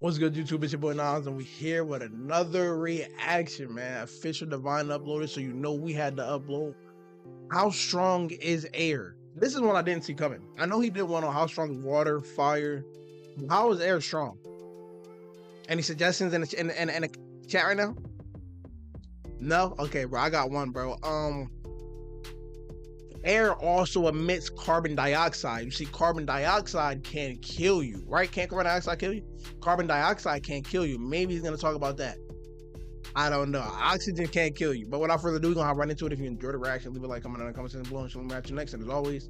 What's good, YouTube? It's your boy Nas, and we here with another reaction, man. Official Divine uploaded, so you know we had to upload. How strong is air? This is one I didn't see coming. I know he did one on how strong is water, fire. How is air strong? Any suggestions in the chat right now? No? Okay, bro. I got one, bro. Air also emits carbon dioxide. You see, carbon dioxide can kill you, right? Can't carbon dioxide kill you? Carbon dioxide can't kill you. Maybe he's gonna talk about that. I don't know. Oxygen can't kill you. But without further ado, we're gonna hop right into it. If you enjoyed the reaction, leave a like, comment, and a comment section below, and show me at you next. And as always,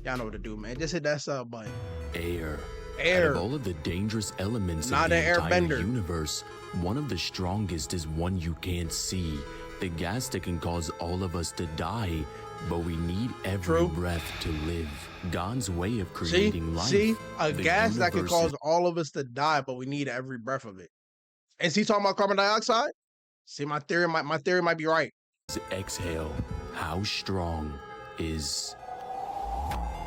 y'all know what to do, man. Just hit that sub button. Air. Out Air. of all of the dangerous elements Not of the an entire airbender. universe, one of the strongest is one you can't see. The gas that can cause all of us to die, but we need every True. breath to live. God's way of creating life. See, a The gas that can universe cause all of us to die, but we need every breath of it. Is he talking about carbon dioxide? See, my theory might be right. is exhale. How strong is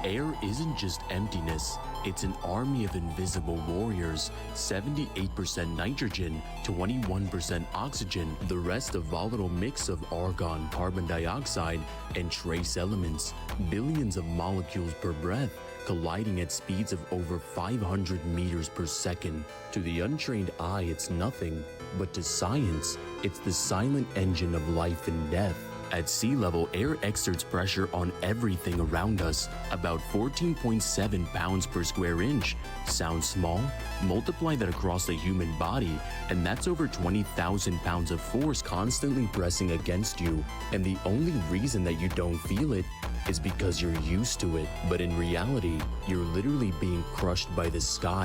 air? Isn't just emptiness, it's an army of invisible warriors. 78% nitrogen, 21% oxygen, the rest a volatile mix of argon, carbon dioxide, and trace elements. Billions of molecules per breath, colliding at speeds of over 500 meters per second. To the untrained eye, it's nothing, but to science, it's the silent engine of life and death. At sea level, air exerts pressure on everything around us, about 14.7 pounds per square inch. Sounds small? Multiply that across the human body, and that's over 20,000 pounds of force constantly pressing against you. And the only reason that you don't feel it is because you're used to it. But in reality, you're literally being crushed by the sky.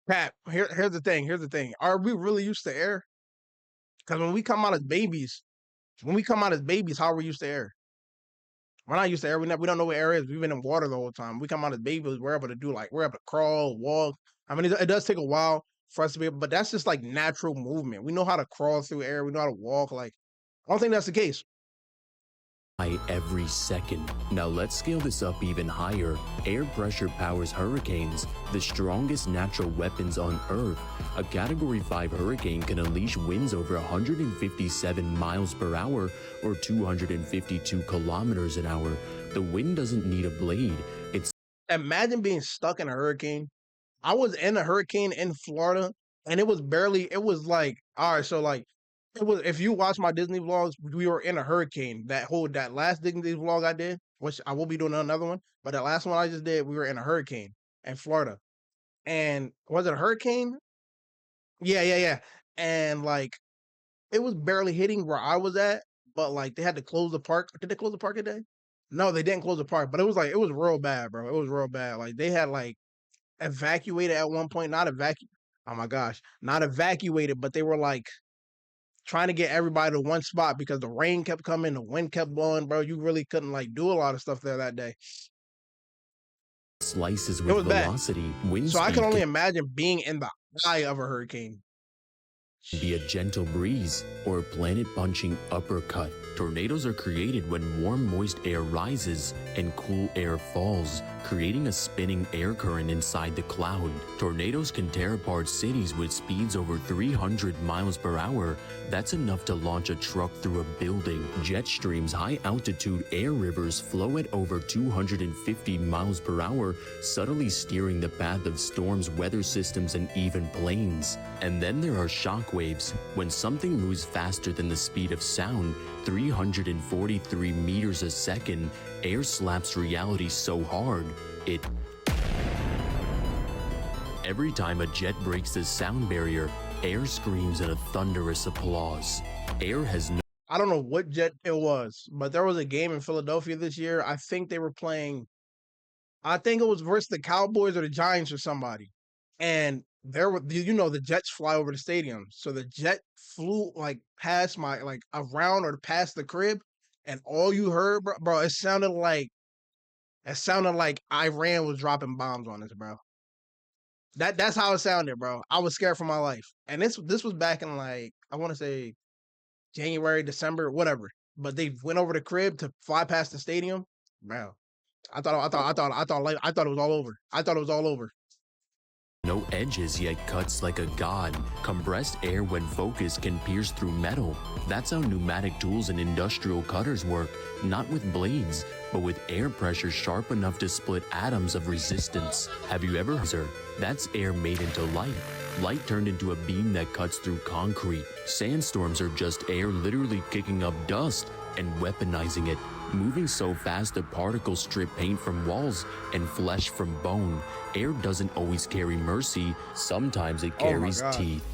Pat, here's the thing. Here's the thing. Are we really used to air? Because when we come out as babies, how are we used to air? We're not used to air. We don't know what air is. We've been in water the whole time. We come out as babies. We're able to crawl, walk. I mean, it does take a while for us to be able, but that's just like natural movement. We know how to crawl through air. We know how to walk. Like, I don't think that's the case. Every second. Now let's scale this up even higher. Air pressure powers hurricanes, the strongest natural weapons on Earth. A Category 5 hurricane can unleash winds over 157 miles per hour or 252 kilometers an hour. The wind doesn't need a blade. It's Imagine being stuck in a hurricane. I was in a hurricane in Florida, and it was like, all right, so like, it was, if you watch my Disney vlogs, we were in a hurricane. That last Disney vlog I did, which I will be doing another one, but that last one I just did, we were in a hurricane in Florida. And was it a hurricane? Yeah. And like, it was barely hitting where I was at, but like they had to close the park. Did they close the park today? No, they didn't close the park, but it was like, it was real bad, bro. It was real bad. Like they had like evacuated at one point, not evacuated. Oh my gosh, not evacuated, but they were like trying to get everybody to one spot because the rain kept coming, the wind kept blowing, bro. You really couldn't like do a lot of stuff there that day. slices It with was bad. velocity. Wind So I speed can only can imagine being in the eye of a hurricane. be a gentle breeze or a planet-punching uppercut. Tornadoes are created when warm, moist air rises and cool air falls, creating a spinning air current inside the cloud. Tornadoes can tear apart cities with speeds over 300 miles per hour. That's enough to launch a truck through a building. Jet streams, high-altitude air rivers flow at over 250 miles per hour, subtly steering the path of storms, weather systems, and even planes. And then there are shock waves. When something moves faster than the speed of sound, 343 meters a second, air slaps reality so hard, it... Every time a jet breaks the sound barrier, air screams in a thunderous applause. Air has no... I don't know what jet it was, but there was a game in Philadelphia this year. I think they were playing, I think it was versus the Cowboys or the Giants or somebody. And there were, the jets fly over the stadium. So the jet flew like past like around or past the crib. And all you heard, bro, it sounded like Iran was dropping bombs on us, bro. That's how it sounded, bro. I was scared for my life. And this was back in like, I want to say January, December, whatever. But they went over the crib to fly past the stadium, bro. I thought it was all over. I thought it was all over. No edges, yet cuts like a god. Compressed air, when focused, can pierce through metal. That's how pneumatic tools and industrial cutters work, not with blades, but with air pressure sharp enough to split atoms of resistance. Have you ever heard? That's air made into light. Light turned into a beam that cuts through concrete. Sandstorms are just air literally kicking up dust and weaponizing it, moving so fast that particles strip paint from walls and flesh from bone. Air doesn't always carry mercy, sometimes it Oh my carries god. teeth.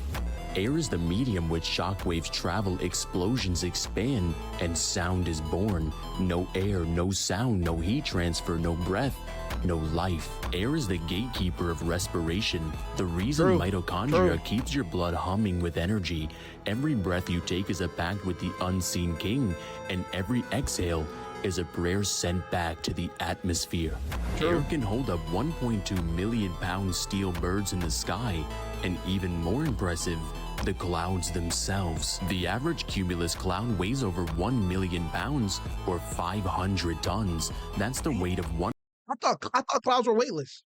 Air is the medium which shockwaves travel, explosions expand, and sound is born. No air, no sound, no heat transfer, no breath, no life. Air is the gatekeeper of respiration. The reason True. mitochondria True. keeps your blood humming with energy. Every breath you take is a pact with the unseen king, and every exhale is a prayer sent back to the atmosphere. True. Air can hold up 1.2 million pound steel birds in the sky, and even more impressive, the clouds themselves. The average cumulus cloud weighs over 1 million pounds or 500 tons. That's the weight of one. I thought clouds were weightless.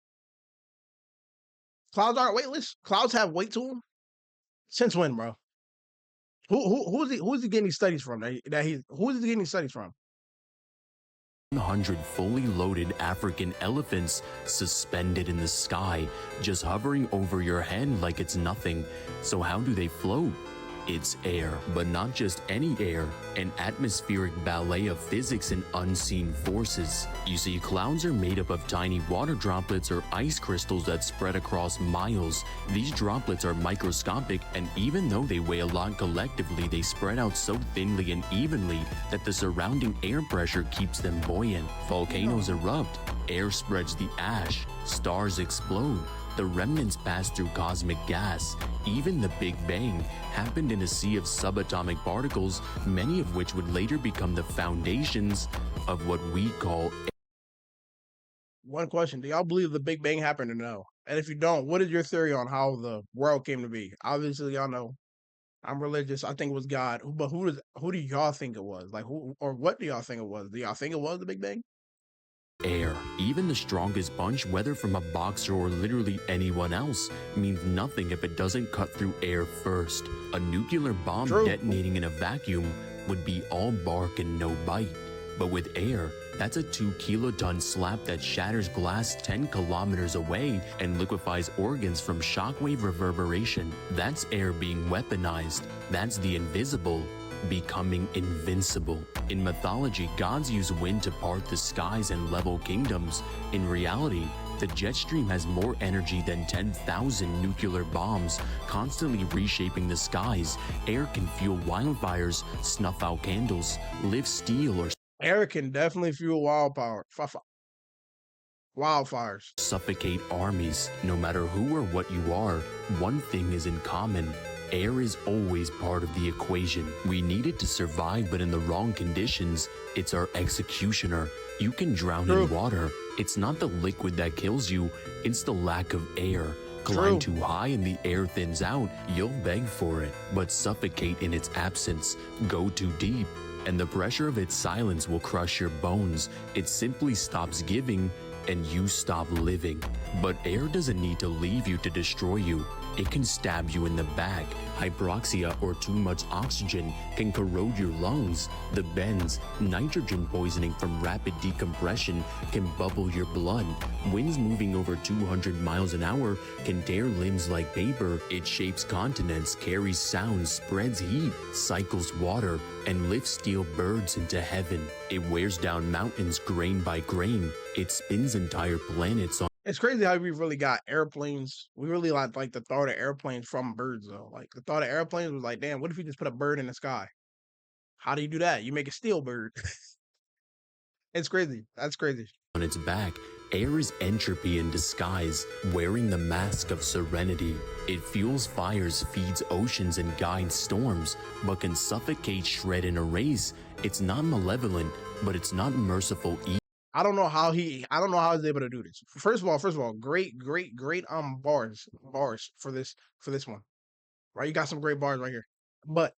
Clouds aren't weightless. Clouds have weight to them. Since when, bro? Who's he getting these studies from? Who is he getting these studies from? 100 fully loaded African elephants suspended in the sky, just hovering over your head like it's nothing. So how do they float? It's air, but not just any air, an atmospheric ballet of physics and unseen forces. You see, clouds are made up of tiny water droplets or ice crystals that spread across miles. These droplets are microscopic, and even though they weigh a lot collectively, they spread out so thinly and evenly that the surrounding air pressure keeps them buoyant. Volcanoes erupt, air spreads the ash, stars explode. The remnants pass through cosmic gas. Even the Big Bang happened in a sea of subatomic particles, many of which would later become the foundations of what we call. One question: do y'all believe the Big Bang happened or no? And if you don't, what is your theory on how the world came to be? Obviously, y'all know I'm religious. I think it was God. But who do y'all think it was? Like who or what do y'all think it was? Do y'all think it was the Big Bang? Air. Even the strongest punch, whether from a boxer or literally anyone else, means nothing if it doesn't cut through air first. A nuclear bomb True. detonating in a vacuum would be all bark and no bite. But with air, that's a 2-kiloton slap that shatters glass 10 kilometers away and liquefies organs from shockwave reverberation. That's air being weaponized. That's the invisible becoming invincible. In mythology, gods use wind to part the skies and level kingdoms. In reality, the jet stream has more energy than 10,000 nuclear bombs, constantly reshaping the skies. Air can fuel wildfires, snuff out candles, lift steel, or Air can definitely fuel wildfires. suffocate armies. No matter who or what you are, one thing is in common. Air is always part of the equation. We need it to survive, but in the wrong conditions, it's our executioner. You can drown True. in water. It's not the liquid that kills you, it's the lack of air. Climb True. too high and the air thins out, you'll beg for it, but suffocate in its absence. Go too deep, and the pressure of its silence will crush your bones. It simply stops giving, and you stop living. But air doesn't need to leave you to destroy you. It can stab you in the back. Hypoxia or too much oxygen can corrode your lungs. The bends, nitrogen poisoning from rapid decompression can bubble your blood. Winds moving over 200 miles an hour can tear limbs like paper. It shapes continents, carries sound, spreads heat, cycles water, and lifts steel birds into heaven. It wears down mountains grain by grain. It spins entire planets on. It's crazy how we really got airplanes. We really like the thought of airplanes from birds though. Like the thought of airplanes was like, damn, what if you just put a bird in the sky? How do you do that? You make a steel bird. It's crazy. That's crazy. On its back. Air is entropy in disguise, wearing the mask of serenity. It fuels fires, feeds oceans, and guides storms, but can suffocate, shred, and erase. It's not malevolent, but it's not merciful either. I don't know how he's able to do this. First of all, great bars for this one. Right? You got some great bars right here. But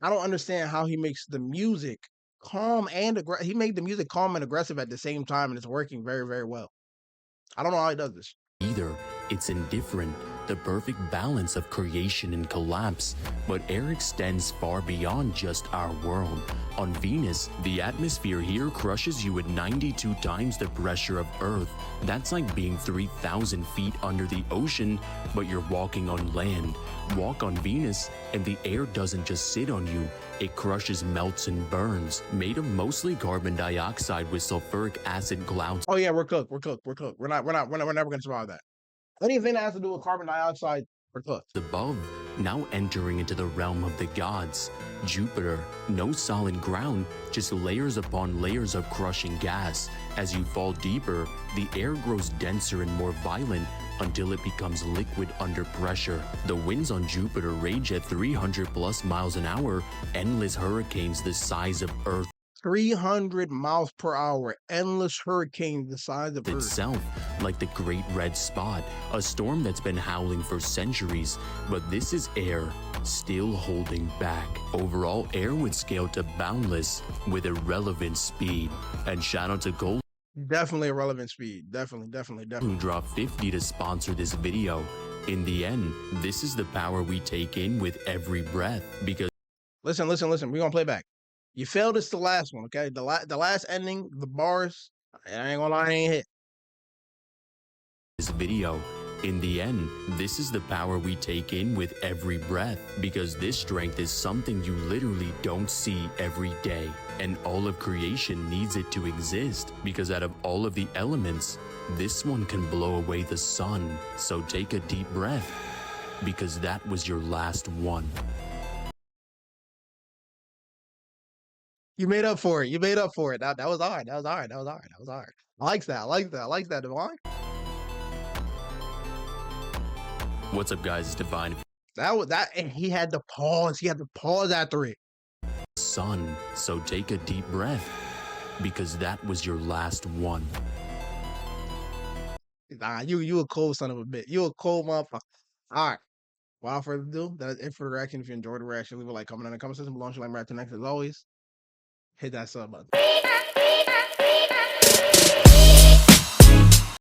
I don't understand how he makes the music calm and he made the music calm and aggressive at the same time, and it's working very, very well. I don't know how he does this. It's indifferent, the perfect balance of creation and collapse. But air extends far beyond just our world. On Venus, the atmosphere here crushes you at 92 times the pressure of Earth. That's like being 3,000 feet under the ocean, but you're walking on land. Walk on Venus, and the air doesn't just sit on you. It crushes, melts, and burns. Made of mostly carbon dioxide with sulfuric acid clouds. Oh yeah, we're cooked. We're cooked. We're cooked. We're never gonna survive that. Anything that has to do with carbon dioxide, we're cooked. Above, now entering into the realm of the gods. Jupiter, no solid ground, just layers upon layers of crushing gas. As you fall deeper, the air grows denser and more violent until it becomes liquid under pressure. The winds on Jupiter rage at 300 plus miles an hour, endless hurricanes the size of Earth 300 miles per hour, endless hurricane the size of Earth. itself, like the Great Red Spot, a storm that's been howling for centuries. But this is air still holding back. Overall, air would scale to boundless with irrelevant speed. And shout out to Gold Definitely irrelevant speed. Definitely. who dropped 50 to sponsor this video. In the end, this is the power we take in with every breath, because Listen. We're gonna play back. You failed this the last one, okay? The last ending, the bars, I ain't gonna lie, I ain't hit. this video. In the end, this is the power we take in with every breath, because this strength is something you literally don't see every day. And all of creation needs it to exist, because out of all of the elements, this one can blow away the sun. So take a deep breath, because that was your last one. You made up for it. That was hard. That was hard. I like that, Devon. What's up, guys? It's Divine And he had to pause. He had to pause after it. Sun. So take a deep breath, because that was your last one. Nah, you a cold son of a bitch. You a cold motherfucker. All right. Without further ado, that's it for the reaction. If you enjoyed the reaction, leave a like, comment in the comment section below. Like, right to next, as always, hit that sub button.